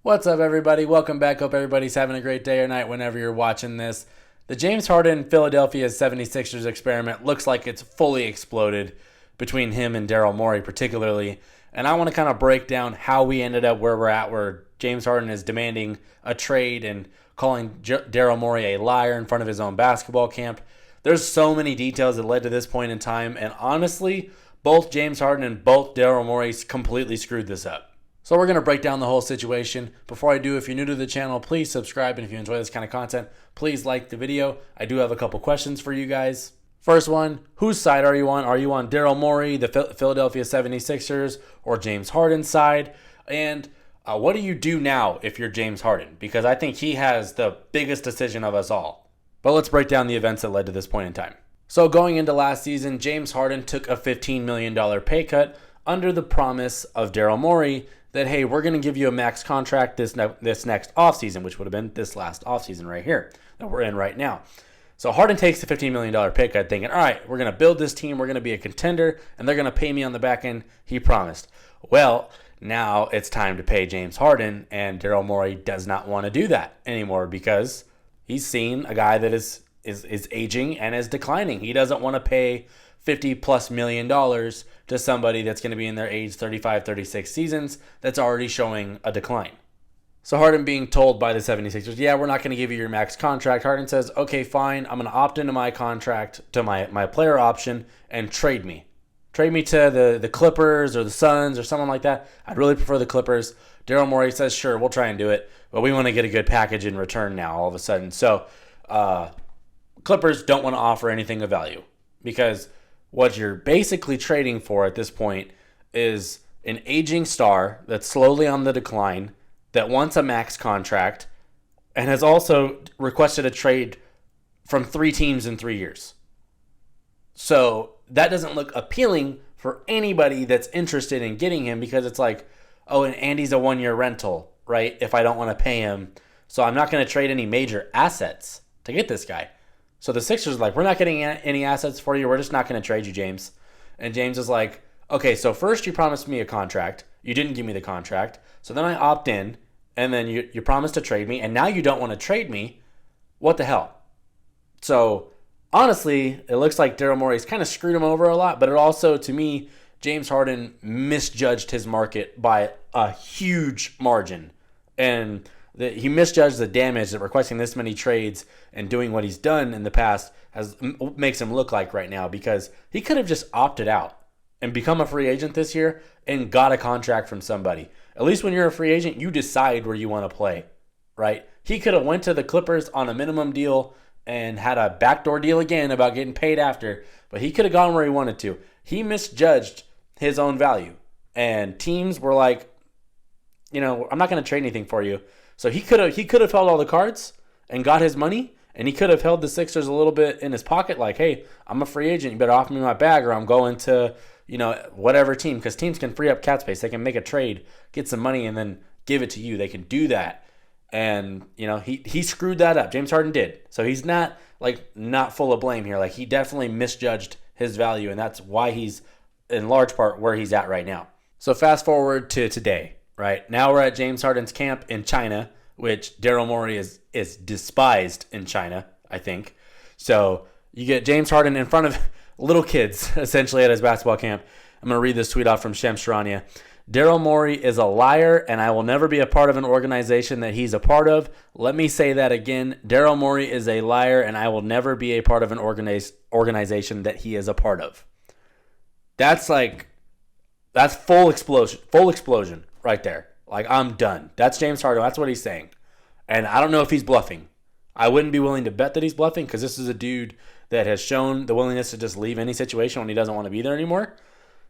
What's up, everybody? Welcome back. Hope everybody's having a great day or night whenever you're watching this. The James Harden Philadelphia 76ers experiment looks like it's fully exploded between him and Daryl Morey particularly. And I want to kind of break down how we ended up where we're at, where James Harden is demanding a trade and calling Daryl Morey a liar in front of his own basketball camp. There's so many details that led to this point in time. And honestly, both James Harden and both Daryl Morey completely screwed this up. So we're going to break down the whole situation. Before I do, if you're new to the channel, please subscribe. And if you enjoy this kind of content, please like the video. I do have a couple questions for you guys. First one, whose side are you on? Are you on Daryl Morey, the Philadelphia 76ers, or James Harden's side? And what do you do now if you're James Harden? Because I think he has the biggest decision of us all. But let's break down the events that led to this point in time. So going into last season, James Harden took a $15 million pay cut under the promise of Daryl Morey that, hey, we're going to give you a max contract this next offseason, which would have been this last offseason right here that we're in right now. So Harden takes the $15 million pay cut thinking, all right, we're going to build this team, we're going to be a contender, and they're going to pay me on the back end. He promised. Well, now it's time to pay James Harden, and Daryl Morey does not want to do that anymore because he's seen a guy that is aging and is declining. He doesn't want to pay $50+ million to somebody that's going to be in their age 35, 36 seasons that's already showing a decline. So Harden being told by the 76ers, yeah, we're not going to give you your max contract. Harden says, okay, fine. I'm going to opt into my contract, to my player option, and trade me. Trade me to the Clippers or the Suns or someone like that. I'd really prefer the Clippers. Daryl Morey says, sure, we'll try and do it, but we want to get a good package in return now all of a sudden. So Clippers don't want to offer anything of value because what you're basically trading for at this point is an aging star that's slowly on the decline, that wants a max contract, and has also requested a trade from 3 teams in 3 years. So that doesn't look appealing for anybody that's interested in getting him because it's like, oh, and Andy's a 1-year rental, right? If I don't want to pay him. So I'm not going to trade any major assets to get this guy. So the Sixers are like, we're not getting any assets for you. We're just not going to trade you, James. And James is like, okay, so first you promised me a contract. You didn't give me the contract. So then I opt in, and then you promised to trade me, and now you don't want to trade me. What the hell? So honestly, it looks like Daryl Morey's kind of screwed him over a lot, but it also, to me, James Harden misjudged his market by a huge margin. And he misjudged the damage that requesting this many trades and doing what he's done in the past makes him look like right now, because he could have just opted out and become a free agent this year and got a contract from somebody. At least when you're a free agent, you decide where you want to play, right? He could have went to the Clippers on a minimum deal and had a backdoor deal again about getting paid after, but he could have gone where he wanted to. He misjudged his own value, and teams were like, I'm not going to trade anything for you. So he could have held all the cards and got his money, and he could have held the Sixers a little bit in his pocket, like, hey, I'm a free agent. You better offer me my bag, or I'm going to, whatever team, because teams can free up cap space. They can make a trade, get some money, and then give it to you. They can do that. And, he screwed that up. James Harden did. So he's not full of blame here. Like, he definitely misjudged his value, and that's why he's, in large part, where he's at right now. So fast forward to today. Right now we're at James Harden's camp in China, which Daryl Morey is despised in China, I think. So you get James Harden in front of little kids, essentially, at his basketball camp. I'm going to read this tweet off from Shams Charania. Daryl Morey is a liar, and I will never be a part of an organization that he's a part of. Let me say that again. Daryl Morey is a liar, and I will never be a part of an organization that he is a part of. That's full explosion. Right there. Like, I'm done. That's James Harden. That's what he's saying. And I don't know if he's bluffing. I wouldn't be willing to bet that he's bluffing, because this is a dude that has shown the willingness to just leave any situation when he doesn't want to be there anymore.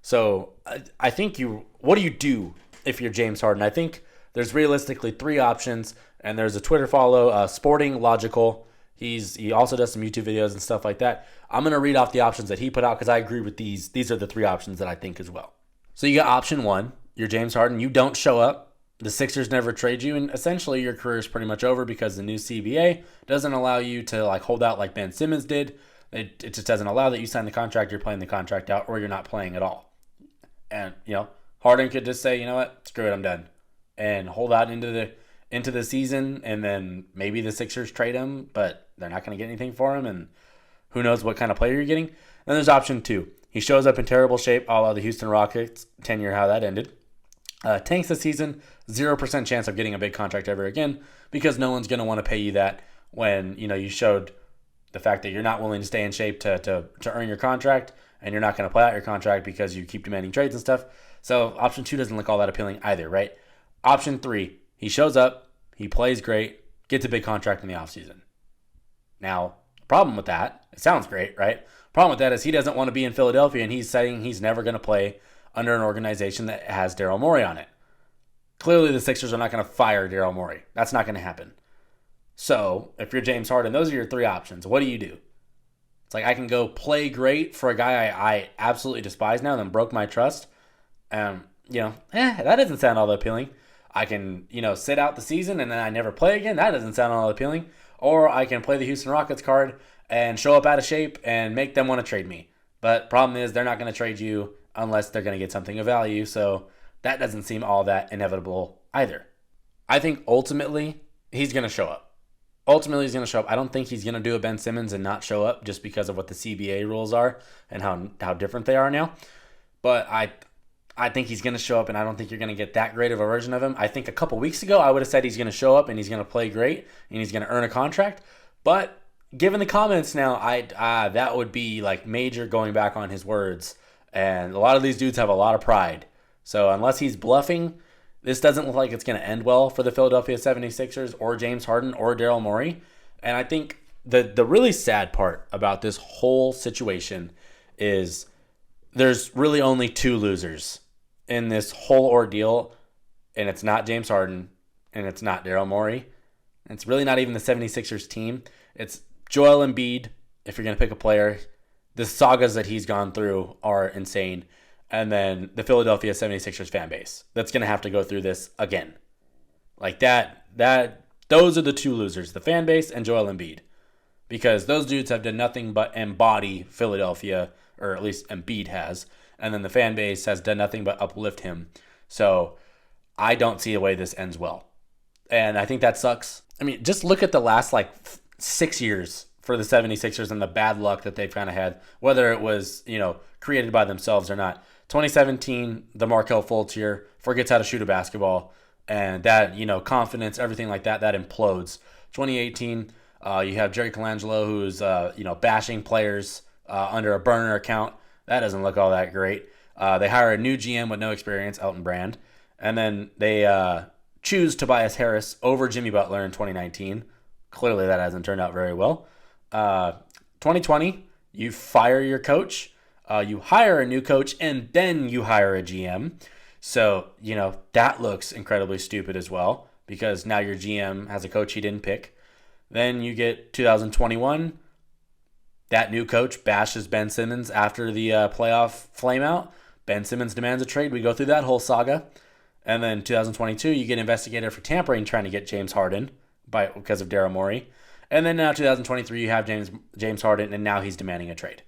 So I think what do you do if you're James Harden? I think there's realistically 3 options, and there's a Twitter follow, Sporting Logical. He also does some YouTube videos and stuff like that. I'm going to read off the options that he put out because I agree with these. These are the 3 options that I think as well. So you got option 1. You're James Harden. You don't show up. The Sixers never trade you, and essentially your career is pretty much over because the new CBA doesn't allow you to hold out like Ben Simmons did. It just doesn't allow that. You sign the contract, you're playing the contract out, or you're not playing at all. And Harden could just say, you know what, screw it, I'm done. and hold out into the season, and then maybe the Sixers trade him, but they're not going to get anything for him, and who knows what kind of player you're getting. Then there's option 2. He shows up in terrible shape, a la the Houston Rockets tenure, how that ended. Tanks the season, 0% chance of getting a big contract ever again, because no one's going to want to pay you that when you showed the fact that you're not willing to stay in shape to earn your contract, and you're not going to play out your contract because you keep demanding trades and stuff. So option 2 doesn't look all that appealing either, right? Option 3, he shows up, he plays great, gets a big contract in the offseason. Now, the problem with that, it sounds great, right? Problem with that is he doesn't want to be in Philadelphia, and he's saying he's never going to play under an organization that has Daryl Morey on it. Clearly, the Sixers are not going to fire Daryl Morey. That's not going to happen. So, if you're James Harden, those are your 3 options. What do you do? It's like, I can go play great for a guy I absolutely despise now, then broke my trust. That doesn't sound all that appealing. I can, sit out the season and then I never play again. That doesn't sound all that appealing. Or I can play the Houston Rockets card and show up out of shape and make them want to trade me. But problem is, they're not going to trade you unless they're going to get something of value. So that doesn't seem all that inevitable either. I think ultimately he's going to show up. I don't think he's going to do a Ben Simmons and not show up just because of what the CBA rules are and how different they are now. But I think he's going to show up, and I don't think you're going to get that great of a version of him. I think a couple weeks ago I would have said he's going to show up and he's going to play great and he's going to earn a contract. But given the comments now, that would be like major going back on his words. And a lot of these dudes have a lot of pride. So unless he's bluffing, this doesn't look like it's going to end well for the Philadelphia 76ers or James Harden or Daryl Morey. And I think the really sad part about this whole situation is there's really only 2 losers in this whole ordeal, and it's not James Harden, and it's not Daryl Morey. It's really not even the 76ers team. It's Joel Embiid, if you're going to pick a player. The sagas that he's gone through are insane. And then the Philadelphia 76ers fan base that's going to have to go through this again. Like those are the 2 losers, the fan base and Joel Embiid. Because those dudes have done nothing but embody Philadelphia, or at least Embiid has. And then the fan base has done nothing but uplift him. So I don't see a way this ends well. And I think that sucks. I mean, just look at the last 6 years for the 76ers and the bad luck that they've kind of had, whether it was, created by themselves or not. 2017, the Markelle Fultz year, forgets how to shoot a basketball, and that, confidence, everything like that implodes. 2018, you have Jerry Colangelo, who's, bashing players under a burner account. That doesn't look all that great. They hire a new GM with no experience, Elton Brand, and then they choose Tobias Harris over Jimmy Butler in 2019. Clearly, that hasn't turned out very well. 2020, you fire your coach. You hire a new coach, and then you hire a GM. So, that looks incredibly stupid as well, because now your GM has a coach he didn't pick. Then you get 2021. That new coach bashes Ben Simmons after the playoff flameout. Ben Simmons demands a trade. We go through that whole saga. And then 2022, you get investigated for tampering trying to get James Harden because of Daryl Morey. And then now 2023, you have James Harden, and now he's demanding a trade.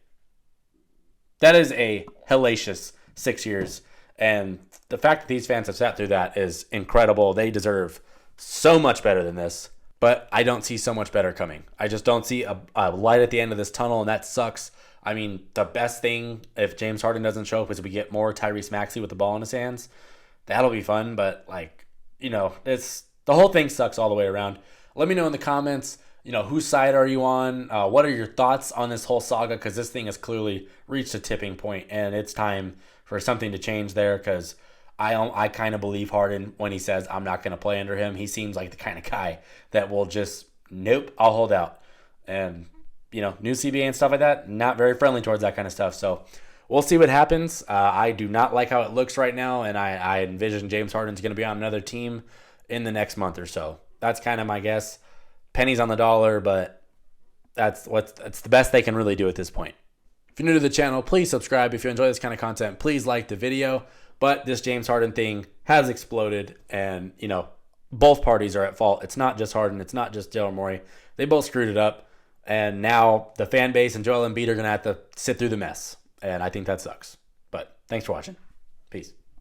That is a hellacious 6 years. And the fact that these fans have sat through that is incredible. They deserve so much better than this. But I don't see so much better coming. I just don't see a light at the end of this tunnel, and that sucks. I mean, the best thing, if James Harden doesn't show up, is we get more Tyrese Maxey with the ball in his hands. That'll be fun, but, the whole thing sucks all the way around. Let me know in the comments, whose side are you on? What are your thoughts on this whole saga? Because this thing has clearly reached a tipping point, and it's time for something to change there, because I kind of believe Harden when he says I'm not going to play under him. He seems like the kind of guy that will just, nope, I'll hold out. And, new CBA and stuff like that, not very friendly towards that kind of stuff. So we'll see what happens. I do not like how it looks right now, and I envision James Harden's going to be on another team in the next month or so. That's kind of my guess. Pennies on the dollar, but that's the best they can really do at this point. If you're new to the channel, please subscribe. If you enjoy this kind of content, please like the video. But this James Harden thing has exploded, and, both parties are at fault. It's not just Harden. It's not just Daryl Morey. They both screwed it up, and now the fan base and Joel Embiid are going to have to sit through the mess, and I think that sucks. But thanks for watching. Peace.